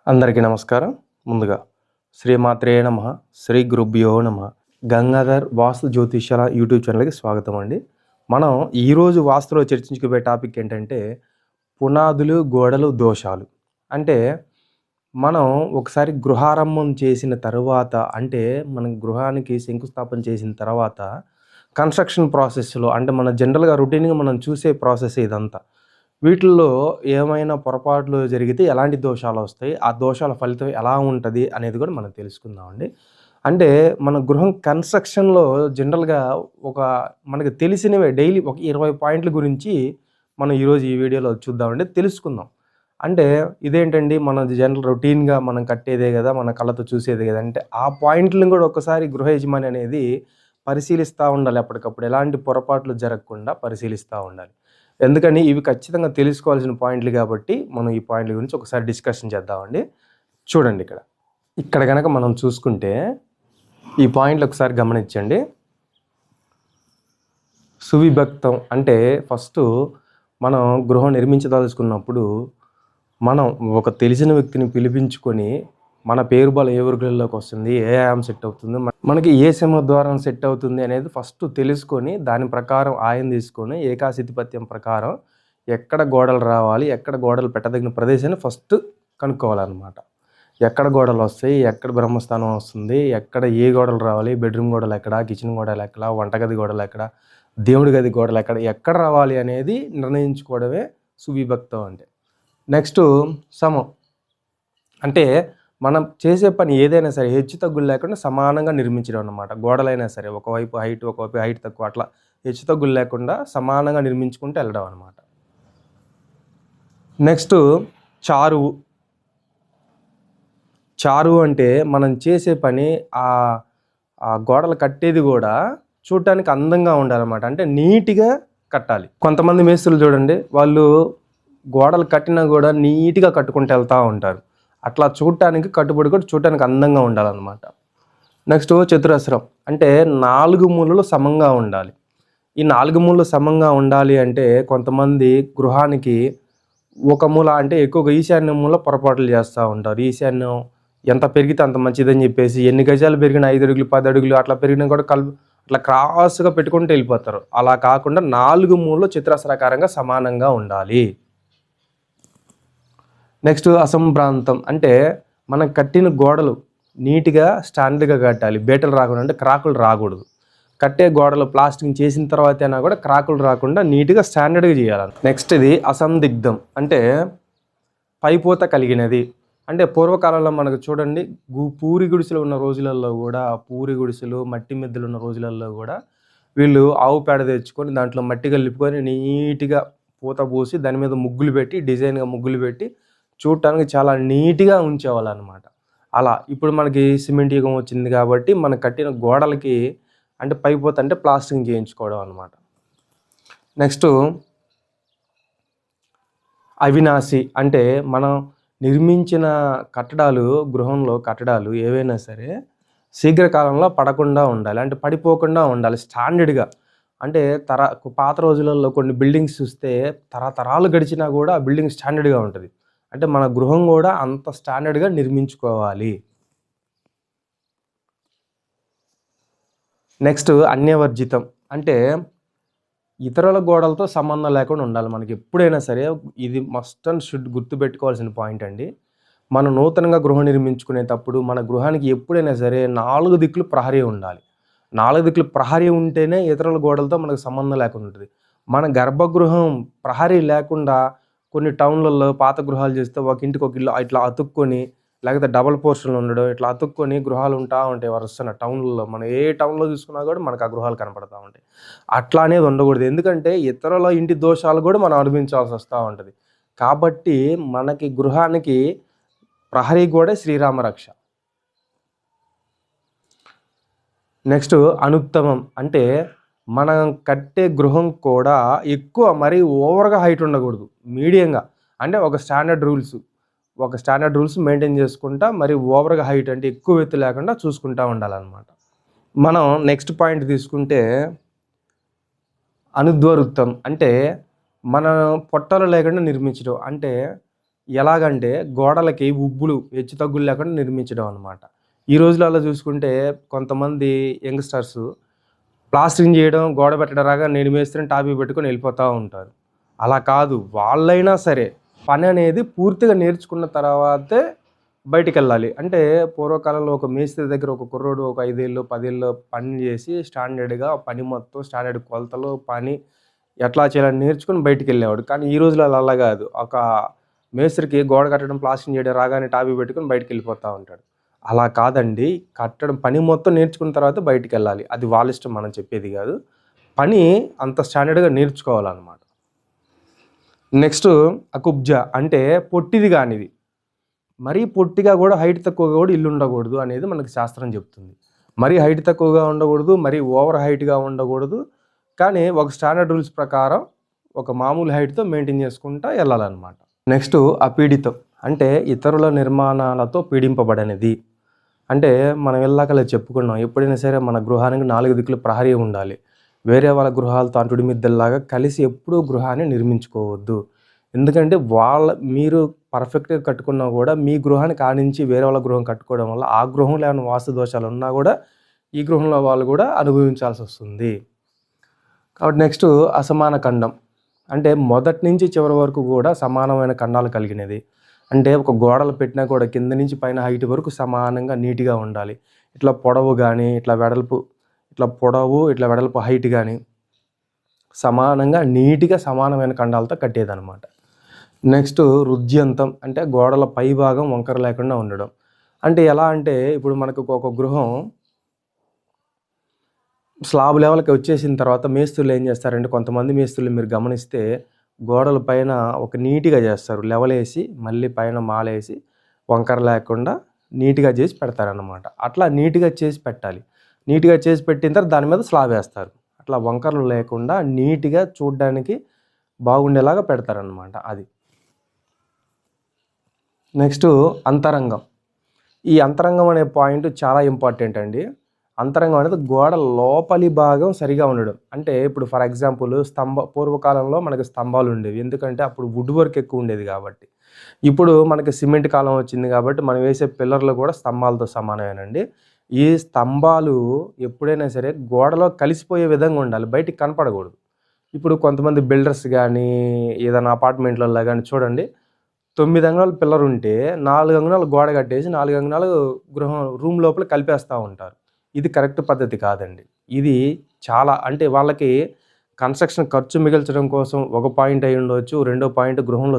అందరికీ నమస్కారం. ముందుగా శ్రీమాత్రే నమః, శ్రీ గురుభ్యో నమః. గంగాధర్ వాస్తు జ్యోతిష్యాల యూట్యూబ్ ఛానల్‌కి స్వాగతం అండి. మనం ఈరోజు వాస్తులో చర్చించుకోబోయే టాపిక్ ఏంటంటే పునాదులు, గోడలు, దోషాలు. అంటే మనం ఒకసారి గృహారంభం చేసిన తరువాత అంటే మనం గృహానికి శంకుస్థాపన చేసిన తర్వాత కన్‌స్ట్రక్షన్ ప్రాసెస్‌లో అంటే మన జనరల్‌గా రొటీన్‌గా మనం చూసే ప్రాసెస్ ఇదంతా. వీటిల్లో ఏమైనా పొరపాట్లు జరిగితే ఎలాంటి దోషాలొస్తాయి? ఆ దోషాల ఫలితం ఎలా ఉంటది? అనేది కూడా మనం తెలుసుకుందామండి. అంటే మన గృహం కన్‌స్ట్రక్షన్‌లో జనరల్‌గా ఒక మనకు తెలిసినవే డైలీ ఒక 20 పాయింట్ల గురించి మనం ఈరోజు ఈ వీడియోలో చూద్దామండి. తెలుసుకుందాం. అంటే ఇదేంటండి మన జనరల్ రొటీన్‌గా మనం కట్టేదే గదా! మన కళ్ళతో చూసేదే గదా! అంటే ఆ పాయింట్‌లను గూడా ఒక్కసారి గృహ యజమాని అనేది పరిశీలిస్తా ఉండాలి ఎప్పటికప్పుడు. ఎలాంటి పొరపాట్లు జరగకుండా పరిశీలిస్తా ఉండాలి. ఎందుకని ఇవి ఖచ్చితంగా తెలుసుకోవాల్సిన పాయింట్లు గాబట్టి, మనం ఈ పాయింట్ల గురించి ఒకసారి డిస్కషన్ చేద్దామండి. చూడండి ఇక్కడ. ఇక్కడ గనక మనం చూసుకుంటే, ఈ పాయింట్లు ఒకసారి గమనించండి. సువిభక్తం అంటే ఫస్టు మనం గృహం నిర్మించదలుచుకున్నప్పుడు, మనం ఒక తెలిసిన వ్యక్తిని పిలిపించుకొని, మన పేరు బలం ఏ వర్గాల్లోకొస్తుంది, ఏ ఆయామం సెట్ అవుతుంది, మనకి ఏ సింహద్వారం సెట్ అవుతుంది అనేది ఫస్ట్ తెలుసుకొని, దాని ప్రకారం ఆయం తీసుకొని, ఏకాశిధిపత్యం ప్రకారం ఎక్కడ గోడలు రావాలి, ఎక్కడ గోడలు పెట్టదగిన ప్రదేశాన్ని ఫస్ట్ కనుక్కోవాలన్నమాట. ఎక్కడ గోడలొస్తాయి, ఎక్కడ బ్రహ్మస్థానం వస్తుంది, ఎక్కడ ఏ గోడలు రావాలి, బెడ్రూమ్ గోడలెక్కడ, కిచెన్ గోడలెక్కడ, వంటగది గోడలెక్కడ, దేవుడి గది గోడలెక్కడ, ఎక్కడ రావాలి అనేది నిర్ణయించుకోవడమే సువిభక్తం అంటే. నెక్స్టు సమం. అంటే మనం చేసే పని ఏదైనా సరే హెచ్చు తగ్గులు లేకుండా సమానంగా నిర్మించడం అన్నమాట. గోడలైనా సరే ఒకవైపు హైట్, ఒకవైపు హైట్ తక్కువ అట్లా హెచ్చు తగ్గులు లేకుండా సమానంగా నిర్మించుకుంటూ వెళ్ళడం అన్నమాట. నెక్స్టు చారువు. చారువు అంటే మనం చేసే పని ఆ గోడలు కట్టేది కూడా చూడటానికి అందంగా ఉండాలన్నమాట. అంటే నీట్‌గా కట్టాలి. కొంతమంది మేస్త్రులు చూడండి, వాళ్ళు గోడలు కట్టినా కూడా నీట్‌గా కట్టుకుంటూ వెళ్తా ఉంటారు. అట్లా చూడటానికి కట్టుబడి కూడా చూడటానికి అందంగా ఉండాలన్నమాట. నెక్స్ట్ చతురస్రం అంటే 4 మూలలు సమంగా ఉండాలి. ఈ 4 మూలలు సమంగా ఉండాలి అంటే కొంతమంది గృహానికి ఒక మూల అంటే ఎక్కువగా ఈశాన్య మూల పొరపాట్లు చేస్తూ ఉంటారు. ఈశాన్యం ఎంత పెరిగితే అంత మంచిదని చెప్పేసి ఎన్ని గజాలు పెరిగినా 5 అడుగులు, 10 అడుగులు అట్లా పెరిగినా కూడా అట్లా క్రాస్‌గా పెట్టుకుంటూ వెళ్ళిపోతారు. అలా కాకుండా 4 మూలలు చతురస్రాకారంగా సమానంగా ఉండాలి. నెక్స్ట్ అసంభ్రాంతం అంటే మనం కట్టిన గోడలు నీట్‌గా స్టాండర్డ్‌గా కట్టాలి. బీటలు రాకుండా అంటే క్రాకులు రాకూడదు. కట్టే గోడలు ప్లాస్టింగ్ చేసిన తర్వాత అయినా కూడా క్రాకులు రాకుండా నీట్‌గా స్టాండర్డ్‌గా చేయాలి. నెక్స్ట్ ఇది అసందిగ్ధం అంటే పైపోత కలిగినది. అంటే పూర్వకాలంలో మనకు చూడండి పూరి గుడిసెలు ఉన్న రోజులలో కూడా పూరి గుడిసెలు, మట్టి మిద్దెలు ఉన్న రోజులలో కూడా వీళ్ళు ఆవు పేడ తెచ్చుకొని దాంట్లో మట్టి కలుపుకొని నీట్‌గా పూత పూసి దాని మీద ముగ్గులు పెట్టి డిజైన్‌గా ముగ్గులు పెట్టి చూడటానికి చాలా నీట్‌గా ఉంచేవాళ్ళనమాట. అలా ఇప్పుడు మనకి సిమెంట్ యుగం వచ్చింది కాబట్టి మనం కట్టిన గోడలకి అంటే పైపోత అంటే ప్లాస్టింగ్ చేయించుకోవడం అనమాట. నెక్స్టు అవినాశి అంటే మనం నిర్మించిన కట్టడాలు గృహంలో కట్టడాలు ఏవైనా సరే శీఘ్రకాలంలో పడకుండా ఉండాలి. అంటే పడిపోకుండా ఉండాలి స్టాండర్డ్‌గా. అంటే పాత రోజులలో కొన్ని బిల్డింగ్స్ చూస్తే తరతరాలు గడిచినా కూడా ఆ బిల్డింగ్ స్టాండర్డ్‌గా ఉంటది. అంటే మన గృహం కూడా అంత స్టాండర్డ్‌గా నిర్మించుకోవాలి. నెక్స్ట్ అన్యవర్జితం అంటే ఇతరుల గోడలతో సంబంధం లేకుండా ఉండాలి మనకి ఎప్పుడైనా సరే. ఇది మస్ట్ అండ్ షుడ్ గుర్తుపెట్టుకోవాల్సిన పాయింట్ అండి. మనం నూతనంగా గృహం నిర్మించుకునేటప్పుడు మన గృహానికి ఎప్పుడైనా సరే 4 దిక్కులు ప్రహరీ ఉండాలి. 4 దిక్కులు ప్రహరీ ఉంటేనే ఇతరుల గోడలతో మనకు సంబంధం లేకుండా ఉంటుంది. మన గర్భగృహం ప్రహరీ లేకుండా కొన్ని టౌన్‌లలో పాత గృహాలు చేస్తే ఒక ఇంటికి ఒక ఇల్లు ఇట్లా అతుక్కొని లేకపోతే డబుల్ పోర్షన్‌లు ఉండడం ఇట్లా అతుక్కొని గృహాలు ఉంటా ఉంటాయి వరుసన టౌన్‌లలో. మనం ఏ టౌన్‌లో చూసుకున్నా కూడా మనకు ఆ గృహాలు కనపడతా ఉంటాయి. అట్లా అనేది ఉండకూడదు. ఎందుకంటే ఇతరుల ఇంటి దోషాలు కూడా మనం అనుభవించాల్సి వస్తూ ఉంటుంది. కాబట్టి మనకి గృహానికి ప్రహరీ గోడే శ్రీరామ రక్ష. నెక్స్ట్ అనుత్తమం అంటే మనం కట్టే గృహం కూడా ఎక్కువ మరీ ఓవర్‌గా హైట్ ఉండకూడదు. మీడియంగా అంటే ఒక స్టాండర్డ్ రూల్స్ మెయింటైన్ చేసుకుంటా మరి ఓవర్‌గా హైట్ అంటే ఎక్కువ ఎత్తు లేకుండా చూసుకుంటా ఉండాలన్నమాట. మనం నెక్స్ట్ పాయింట్ తీసుకుంటే అనుద్వరుత్తం అంటే మన పొట్టలు లేకుండా నిర్మించడం. అంటే ఎలాగంటే గోడలకి ఉబ్బులు, హెచ్చుతగ్గులు లేకుండా నిర్మించడం అనమాట. ఈ రోజులలో చూసుకుంటే కొంతమంది యంగ్‌స్టర్స్ ప్లాస్టరింగ్ చేయడం, గోడ పెట్టడం రాగా నేను మేస్త్రిని టాపీ పెట్టుకొని వెళ్ళిపోతూ ఉంటారు. అలా కాదు, వాళ్ళైనా సరే పని అనేది పూర్తిగా నేర్చుకున్న తర్వాతే బయటికెళ్ళాలి. అంటే పూర్వకాలంలో ఒక మేస్త్రి దగ్గర ఒక కుర్రోడు ఒక 5 ఏళ్ళు, 10 ఏళ్ళు పని చేసి స్టాండర్డ్‌గా పని మొత్తం స్టాండర్డ్ కొలతలు పని ఎట్లా చేయాలని నేర్చుకొని బయటికెళ్ళేవాడు. కానీ ఈ రోజులలో అలా కాదు. ఒక మేస్త్రికి గోడ కట్టడం, ప్లాస్టరింగ్ చేయడం రాగానే టాపీ పెట్టుకొని బయటికెళ్ళిపోతా ఉంటాడు. అలా కాదండి. కట్టడం పని మొత్తం నేర్చుకున్న తర్వాత బయటికెళ్ళాలి. అది వాళ్ళ ఇష్టం, మనం చెప్పేది కాదు. పని అంత స్టాండర్డ్‌గా నేర్చుకోవాలన్నమాట. నెక్స్ట్ అకుబ్జా అంటే పొట్టిది కానిది. మరీ పొట్టిగా కూడా హైట్ తక్కువగా కూడా ఇల్లు ఉండకూడదు అనేది మనకు శాస్త్రం చెప్తుంది. మరీ హైట్ తక్కువగా ఉండకూడదు, మరీ ఓవర్ హైట్‌గా ఉండకూడదు. కానీ ఒక స్టాండర్డ్ రూల్స్ ప్రకారం ఒక మామూలు హైట్‌తో మెయింటైన్ చేసుకుంటా వెళ్ళాలన్నమాట. నెక్స్ట్ అపీడితం అంటే ఇతరుల నిర్మాణాలతో పీడింపబడనిది. అంటే మనం ఇందాకలే చెప్పుకున్నాం. ఎప్పుడైనా సరే మన గృహానికి 4 దిక్కులు ప్రహరీ ఉండాలి. వేరే వాళ్ళ గృహాలతో అంటుడి మిద్దెల్లాగా కలిసి ఎప్పుడూ గృహాన్ని నిర్మించుకోవద్దు. ఎందుకంటే మీరు పర్ఫెక్ట్‌గా కట్టుకున్నా కూడా మీ గృహానికి ఆనించి వేరే వాళ్ళ గృహం కట్టుకోవడం వల్ల ఆ గృహంలో ఏమైనా వాస్తు దోషాలు ఉన్నా కూడా ఈ గృహంలో వాళ్ళు కూడా అనుభవించాల్సొస్తుంది. కాబట్టి నెక్స్ట్ అసమాన ఖండం. అంటే మొదటి నుంచి చివరి వరకు కూడా సమానమైన ఖండాలు కలిగినది. అంటే ఒక గోడలు పెట్టినా కూడా కింద నుంచి పైన హైట్ వరకు సమానంగా నీట్‌గా ఉండాలి. ఇట్లా పొడవు గానీ, ఇట్లా వెడల్పు హైట్ గానీ సమానంగా నీట్‌గా సమానమైన ఖండాలతో కట్టేదనమాట. నెక్స్ట్ రుజ్యంతం అంటే గోడల పై భాగం వంకర లేకుండా ఉండడం. అంటే ఎలా అంటే ఇప్పుడు మనకు ఒక గృహం స్లాబ్ లెవెల్‌కి వచ్చేసిన తర్వాత మేస్త్రులు ఏం చేస్తారంటే, కొంతమంది మేస్త్రులు మీరు గమనిస్తే గోడల పైన ఒక నీట్‌గా చేస్తారు. లెవలేసి మళ్ళీ పైన మాలేసి వంకర లేకుండా నీట్‌గా చేసి పెడతారనమాట. అట్లా నీట్‌గా చేసి పెట్టాలి. నీట్‌గా చేసి పెట్టిన తర్వాత దాని మీద స్లాబ్ వేస్తారు. అట్లా వంకరలు లేకుండా నీట్‌గా చూడ్డానికి బాగుండేలాగా పెడతారనమాట అది. నెక్స్ట్ అంతరంగం. ఈ అంతరంగం అనే పాయింట్ చాలా ఇంపార్టెంట్ అండి. అంతరంగం అనేది గోడ లోపలి భాగం సరిగా ఉండడం. అంటే ఇప్పుడు ఫర్ ఎగ్జాంపుల్ పూర్వకాలంలో మనకి స్తంభాలు ఉండేవి. ఎందుకంటే అప్పుడు వుడ్ వర్క్ ఎక్కువ ఉండేది కాబట్టి. ఇప్పుడు మనకి సిమెంట్ కాలం వచ్చింది కాబట్టి మనం వేసే పిల్లర్లు కూడా స్తంభాలతో సమానమేనండి. ఈ స్తంభాలు ఎప్పుడైనా సరే గోడలో కలిసిపోయే విధంగా ఉండాలి. బయటికి కనపడకూడదు. ఇప్పుడు కొంతమంది బిల్డర్స్ గానీ, ఏదైనా అపార్ట్మెంట్‌లలో గానీ చూడండి, 9 అంగుళాల పిల్లర్ ఉంటే 4 అంగుళాలు గోడ కట్టేసి 4 అంగుళాలు రూమ్ లోపల కలిపేస్తా ఉంటారు. ఇది కరెక్ట్ పద్ధతి కాదండి. ఇది చాలా అంటే వాళ్ళకి కన్‌స్ట్రక్షన్ ఖర్చు మిగల్చడం కోసం ఒక పాయింట్ అయ్యుండొచ్చు. రెండో పాయింట్ గృహంలో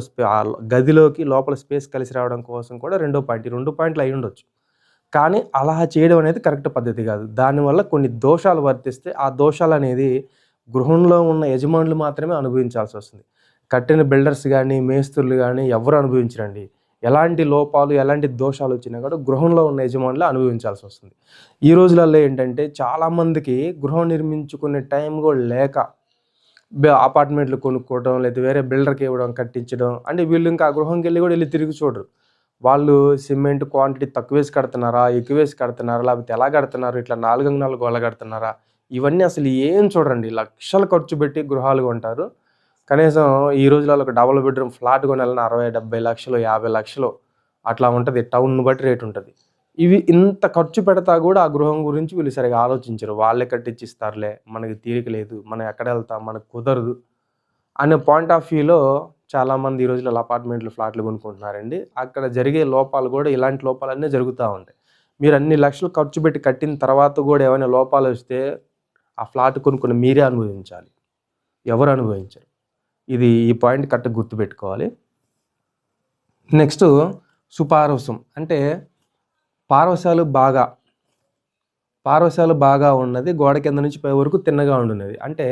గదిలోకి లోపల స్పేస్ కలిసి రావడం కోసం కూడా రెండో పాయింట్. ఈ 2 పాయింట్లు అయ్యుండొచ్చు. కానీ అలా చేయడం అనేది కరెక్ట్ పద్ధతి కాదు. దానివల్ల కొన్ని దోషాలు వర్తిస్తే ఆ దోషాలనేది గృహంలో ఉన్న యజమానులు మాత్రమే అనుభవించాల్సొస్తుంది. కట్టిన బిల్డర్స్ గానీ, మేస్త్రులు గానీ ఎవ్వరు అనుభవించరండి. ఎలాంటి లోపాలు, ఎలాంటి దోషాలు వచ్చినా కూడా గృహంలో ఉన్న యజమానులే అనుభవించాల్సొస్తుంది. ఈ రోజులలో ఏంటంటే చాలామందికి గృహం నిర్మించుకునే టైం కూడా లేక అపార్ట్మెంట్లు కొనుక్కోవడం, లేదా వేరే బిల్డర్‌కి ఇవ్వడం, కట్టించడం. అంటే వీళ్ళు ఇంకా ఆ గృహంకెళ్ళి కూడా ఎళ్లి తిరిగి చూడరు. వాళ్ళు సిమెంట్ క్వాంటిటీ తక్కువేసి కడుతున్నారా? ఎక్కువేసి కడుతున్నారా? లేకపోతే ఎలా కడుతున్నారు? ఇట్లా 4 అంగుళాల గోడ కడుతున్నారా? ఇవన్నీ అసలు ఏం చూడరండి. లక్షలు ఖర్చు పెట్టి గృహాలు కొంటారు. కనీసం ఈ రోజులలో ఒక డబుల్ బెడ్‌రూమ్ ఫ్లాట్ కొనాలన్నా 60, 70 లక్షలు, 50 లక్షలు అట్లా ఉంటది. టౌన్‌ని బట్టి రేట్ ఉంటది. ఇవి ఇంత ఖర్చు పెడతా కూడా ఆ గృహం గురించి వీళ్ళు సరిగ్గా ఆలోచించరు. వాళ్ళే కట్టిచ్చిస్తారులే, మనకి తీరిక లేదు, మనం ఎక్కడెళ్తాం, మనకు కుదరదు అనే పాయింట్ ఆఫ్ వ్యూలో చాలామంది ఈ రోజులలో అపార్ట్మెంట్లు, ఫ్లాట్లు కొనుక్కుంటున్నారండి. అక్కడ జరిగే లోపాలు కూడా ఇలాంటి లోపాలన్నీ జరుగుతూ ఉంటాయి. మీరు అన్ని లక్షలు ఖర్చు పెట్టి కట్టిన తర్వాత కూడా ఏమైనా లోపాలొస్తే ఆ ఫ్లాట్ కొనుక్కున్న మీరే అనుభవించాలి. ఎవరు అనుభవించరు. ఈ పాయింట్ కరెక్ట్‌గా గుర్తుపెట్టుకోవాలి. నెక్స్ట్ సుపార్వసం అంటే పార్వశాలు బాగా ఉన్నది గోడ కింద నుంచి పై వరకు తిన్నగా ఉండున్నది. అంటే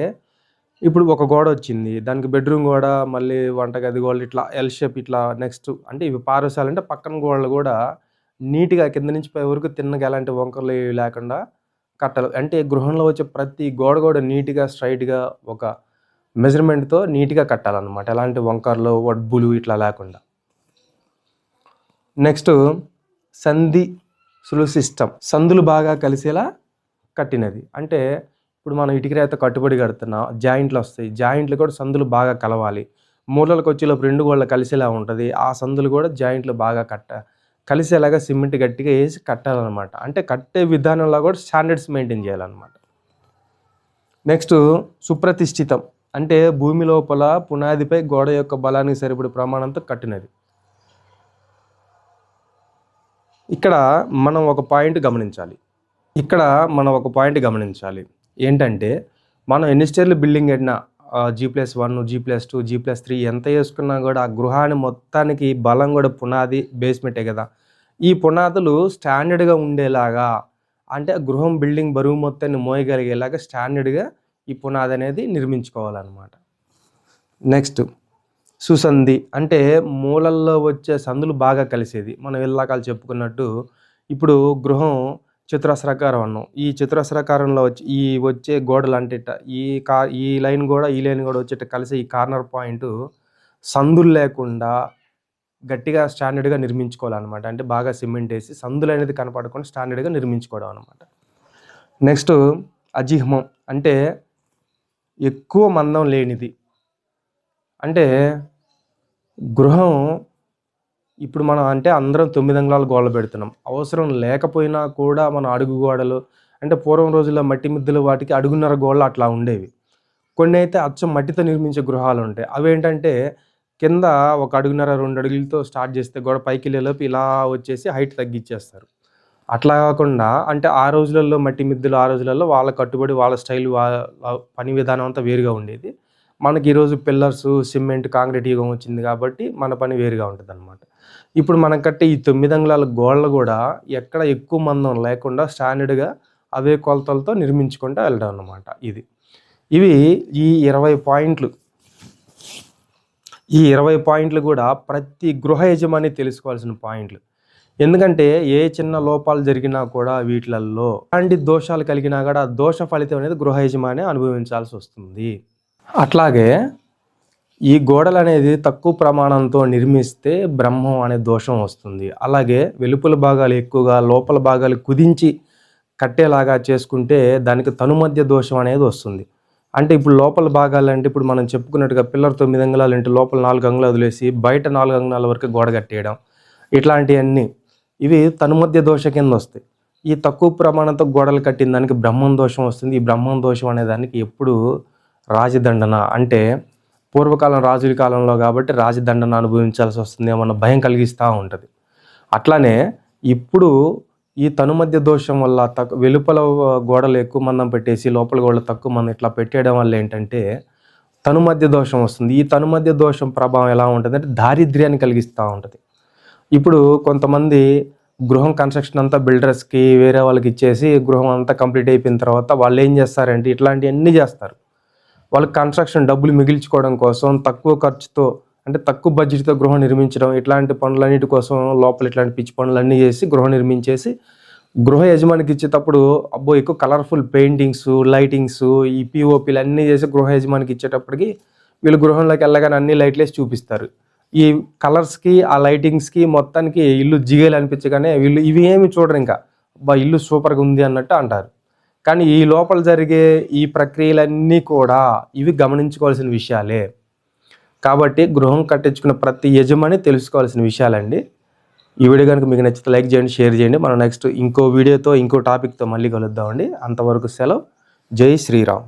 ఇప్పుడు ఒక గోడ వచ్చింది. దానికి బెడ్‌రూమ్ గోడ, మళ్ళీ వంటగది గోడలు ఇట్లా ఎల్ షేప్ ఇట్లా నెక్స్ట్ అంటే ఇవి పార్వశాలు అంటే పక్కన గోడలు కూడా నీట్‌గా కింద నుంచి పై వరకు తిన్నగా ఎలాంటి వంకర్లు లేకుండా కట్టాలి. అంటే గృహంలో వచ్చే ప్రతి గోడ కూడా నీట్‌గా స్ట్రెయిట్‌గా ఒక మెజర్‌మెంట్‌తో నీట్‌గా కట్టాలన్నమాట. ఎలాంటి వంకర్లు, వడ్బులు ఇట్లా లేకుండా. నెక్స్ట్ సంధి సులువు సిస్టమ్. సందులు బాగా కలిసేలా కట్టినది. అంటే ఇప్పుడు మనం ఇటుక రాయితో కట్టుబడి కడుతున్నాం. జాయింట్లు వస్తాయి. జాయింట్లు కూడా సందులు బాగా కలవాలి. మూలలకు వచ్చేలోపు 2 గోడలు కలిసేలా ఉంటుంది. ఆ సందులు కూడా జాయింట్లు బాగా కలిసేలాగా సిమెంట్ గట్టిగా వేసి కట్టాలన్నమాట. అంటే కట్టే విధానంలో కూడా స్టాండర్డ్స్ మెయింటైన్ చేయాలన్నమాట. నెక్స్ట్ సుప్రతిష్ఠితం అంటే భూమి లోపల పునాదిపై గోడ యొక్క బలానికి సరిపడే ప్రమాణంతో కట్టినది. ఇక్కడ మనం ఒక పాయింట్ గమనించాలి. ఏంటంటే మనం ఎన్ని స్టేర్లు బిల్డింగ్ కట్టినా G+1, G+2, G+3 ఎంత వేసుకున్నా కూడా ఆ గృహాన్ని మొత్తానికి బలం కూడా పునాది బేస్మెంటే కదా. ఈ పునాదులు స్టాండర్డ్గా ఉండేలాగా, అంటే గృహం బిల్డింగ్ బరువు మొత్తాన్ని మోయగలిగేలాగా స్టాండర్డ్గా ఈ పునాది అనేది నిర్మించుకోవాలన్నమాట. నెక్స్ట్ సుసంధి అంటే మూలల్లో వచ్చే సందులు బాగా కలిసేది. మనం ఇల్లాకాలు చెప్పుకున్నట్టు ఇప్పుడు గృహం చతురస్రాకారం అన్నాం. ఈ చతురస్రాకారంలో వచ్చే గోడలు అంటే ఈ లైన్ కూడా వచ్చేట కలిసి ఈ కార్నర్ పాయింట్ సందులు లేకుండా గట్టిగా స్టాండర్డ్గా నిర్మించుకోవాలన్నమాట. అంటే బాగా సిమెంట్ వేసి సందులు అనేది కనపడకుండా స్టాండర్డ్గా నిర్మించుకోవడం అనమాట. నెక్స్ట్ అజిహ్మం అంటే ఎక్కువ మందం లేనిది. అంటే గృహం ఇప్పుడు మనం అంటే అందరం 9 అంగుళాల గోడలు పెడుతున్నాం. అవసరం లేకపోయినా కూడా మనం అడుగు గోడలు అంటే పూర్వం రోజుల్లో మట్టి మిద్దెలు వాటికి అడుగున్నర గోడలు అట్లా ఉండేవి. కొన్ని అయితే అచ్చం మట్టితో నిర్మించే గృహాలు ఉంటాయి. అవేంటంటే కింద 1 అడుగున్నర 2 అడుగులతో స్టార్ట్ చేస్తే గోడ పైకి వెళ్ళేలోపు ఇలా వచ్చేసి హైట్ తగ్గించేస్తారు. అట్లా కాకుండా అంటే ఆ రోజులలో మట్టి మిద్దెలు ఆ రోజులలో వాళ్ళ కట్టుబడి వాళ్ళ స్టైల్ పని విధానం అంతా వేరుగా ఉండేది. మనకి ఈరోజు పిల్లర్స్ సిమెంట్ కాంక్రీట్ యుగం వచ్చింది కాబట్టి మన పని వేరుగా ఉంటుంది అనమాట. ఇప్పుడు మనం కట్టే ఈ 9 అంగుళాల గోడలు కూడా ఎక్కడ ఎక్కువ మందం లేకుండా స్టాండర్డ్గా అవే కొలతలతో నిర్మించుకుంటూ వెళ్ళడం అన్నమాట. ఇవి ఈ 20 పాయింట్లు. ఈ 20 పాయింట్లు కూడా ప్రతి గృహ యజమాని తెలుసుకోవాల్సిన పాయింట్లు. ఎందుకంటే ఏ చిన్న లోపాలు జరిగినా కూడా వీటిలలో అలాంటి దోషాలు కలిగినా కూడా ఆ దోష ఫలితం అనేది గృహ యజమాని అనుభవించాల్సి వస్తుంది. అట్లాగే ఈ గోడలు అనేది తక్కువ ప్రమాణంతో నిర్మిస్తే బ్రహ్మం అనే దోషం వస్తుంది. అలాగే వెలుపల భాగాలు ఎక్కువగా లోపల భాగాలు కుదించి కట్టేలాగా చేసుకుంటే దానికి తనుమధ్య దోషం అనేది వస్తుంది. అంటే ఇప్పుడు లోపల భాగాలు అంటే ఇప్పుడు మనం చెప్పుకున్నట్టుగా పిల్లర్ 9 అంగుళాలు అంటే లోపల 4 అంగుళాలు వదిలేసి బయట 4 అంగుళాల వరకు గోడ కట్టేయడం, ఇట్లాంటివన్నీ ఇవి తనుమధ్య దోష కింద వస్తాయి. ఈ తక్కువ ప్రమాణంతో గోడలు కట్టిన దానికి బ్రహ్మం దోషం వస్తుంది. ఈ బ్రహ్మం దోషం అనే దానికి ఎప్పుడు రాజదండన అంటే పూర్వకాలం రాజుల కాలంలో కాబట్టి రాజదండన అనుభవించాల్సి వస్తుంది ఏమన్నా భయం కలిగిస్తూ ఉంటుంది. అట్లానే ఇప్పుడు ఈ తనుమధ్య దోషం వల్ల వెలుపల గోడలు ఎక్కువ మందం పెట్టేసి లోపల గోడలు తక్కువ మందం ఇట్లా పెట్టేయడం వల్ల ఏంటంటే తనుమధ్య దోషం వస్తుంది. ఈ తనుమధ్య దోషం ప్రభావం ఎలా ఉంటుందంటే దారిద్ర్యాన్ని కలిగిస్తూ ఉంటుంది. ఇప్పుడు కొంతమంది గృహం కన్స్ట్రక్షన్ అంతా బిల్డర్స్కి వేరే వాళ్ళకి ఇచ్చేసి గృహం అంతా కంప్లీట్ అయిపోయిన తర్వాత వాళ్ళు ఏం చేస్తారంటే ఇట్లాంటివన్నీ చేస్తారు. వాళ్ళు కన్స్ట్రక్షన్ డబ్బులు మిగిల్చుకోవడం కోసం తక్కువ ఖర్చుతో అంటే తక్కువ బడ్జెట్తో గృహం నిర్మించడం ఇట్లాంటి పనులన్నిటి కోసం లోపల ఇట్లాంటి పిచ్చి పనులన్నీ చేసి గృహం నిర్మించేసి గృహ యజమానికి ఇచ్చేటప్పుడు ఎక్కువ కలర్ఫుల్ పెయింటింగ్స్ లైటింగ్స్ ఈ పిఓపీలు అన్నీ చేసి గృహ యజమానికి ఇచ్చేటప్పటికి వీళ్ళు గృహంలోకి వెళ్ళగానే అన్ని లైట్లు వేసి చూపిస్తారు. ఈ కలర్స్కి ఆ లైటింగ్స్కి మొత్తానికి ఇల్లు జిగేలు అనిపించగానే వీళ్ళు ఇవి ఏమి చూడరు, ఇంకా ఇల్లు సూపర్గా ఉంది అన్నట్టు అంటారు. కానీ ఈ లోపల జరిగే ఈ ప్రక్రియలన్నీ కూడా ఇవి గమనించుకోవాల్సిన విషయాలే. కాబట్టి గృహం కట్టించుకున్న ప్రతి యజమాని తెలుసుకోవాల్సిన విషయాలండి. ఈ వీడియో కనుక మీకు నచ్చితే లైక్ చేయండి, షేర్ చేయండి. మనం నెక్స్ట్ ఇంకో వీడియోతో ఇంకో టాపిక్తో మళ్ళీ కలుద్దామండి. అంతవరకు సెలవు. జై శ్రీరామ్.